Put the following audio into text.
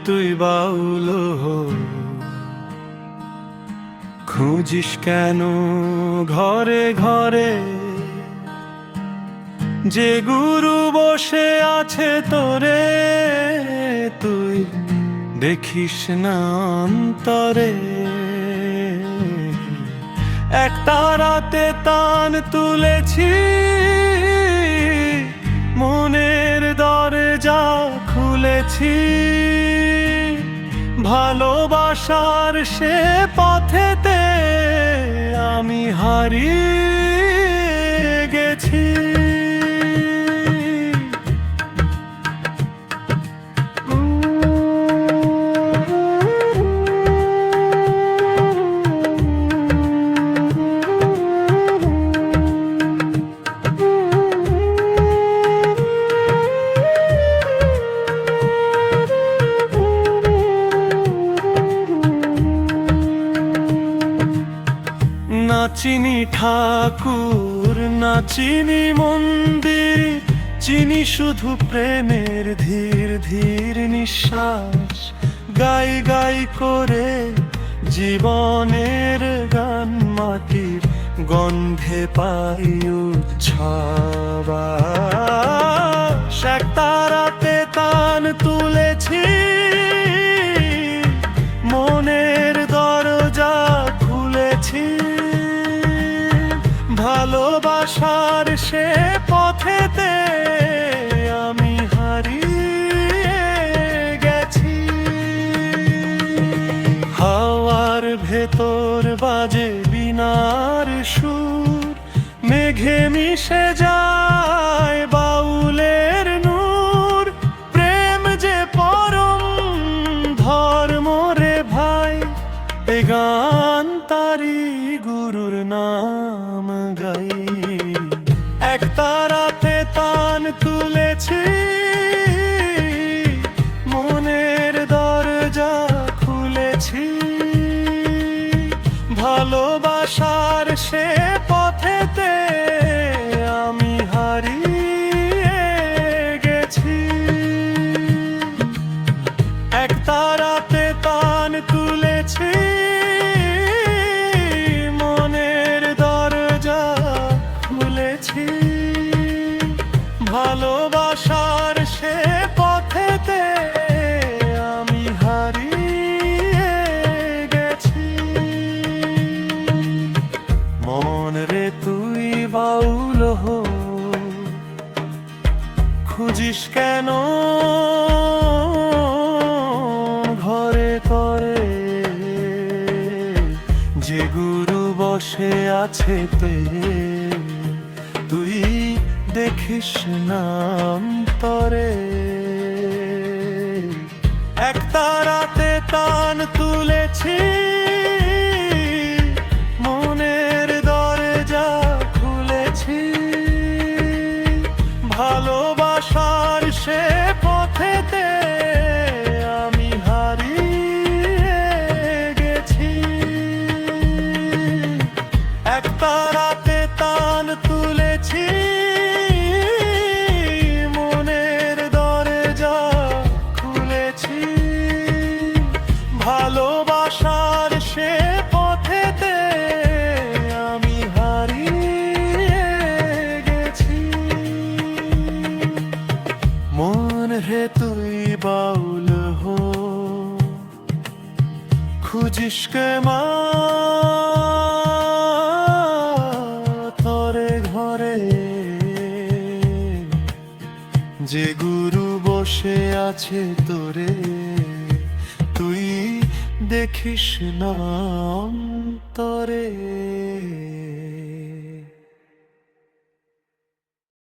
তুই বাউল হো, খুঁজিস কেন ঘরে ঘরে? যে গুরু বসে আছে তোরে, তুই দেখিস না অন্তরে। একটা রাতে তান তুলেছি, মনের দরজা খুলেছি। ভালোবাসার সে পথেতে আমি হারিয়ে গেছি। না চিনি ঠাকুর, না চিনি মন্দির, চিনি শুধু প্রেমের ধীর ধীর নিঃশ্বাস। গাই গাই করে জীবনের গান, মাটির গন্ধে পাই উচ্ছ্বাস। একটা রাতে তান তুলেছি, মনের দরজা খুলেছি। ভালোবাসার সে পথেতে আমি হারিয়ে গেছি। হাওয়ার ভেতর বাজে বীণার সুর, মেঘে মিশে যায় বাউলের নূর। প্রেম যে পরম ধর্ম রে ভাই, এ গান তারি গুরুর নাম গাই। একটা রাতে তান তুলেছি, মনের দরজা খুলেছি। ভালোবাসার সে পথেতে আমি হারিয়ে গেছি। একটা রাতে তান তুলেছি, মনের দরজা খুলেছি। ভালোবাসার সে পথেতে আমি হারিয়ে গেছি। মন রে তুই বাউল হো, খুঁজিস কেন ঘরে ঘরে? যে গুরু বসে আছে তুই দেখিস না অন্তরে। একটা রাতে তান তুলেছি, মনের দরজা খুলেছি। ভালোবাসার সে পথেতে আমি হারিয়ে গেছি। একটা রাতে তান তুলেছি, মনের দরজা খুলেছি। ভালোবাসার সে পথেতে আমি হারিয়ে গেছি। মন রে তুই বাউল হো, খুঁজিস কে মা তরে ঘরে? যে গুরু বসে আছে তোরে, তুই দেখিস না অন্তরে।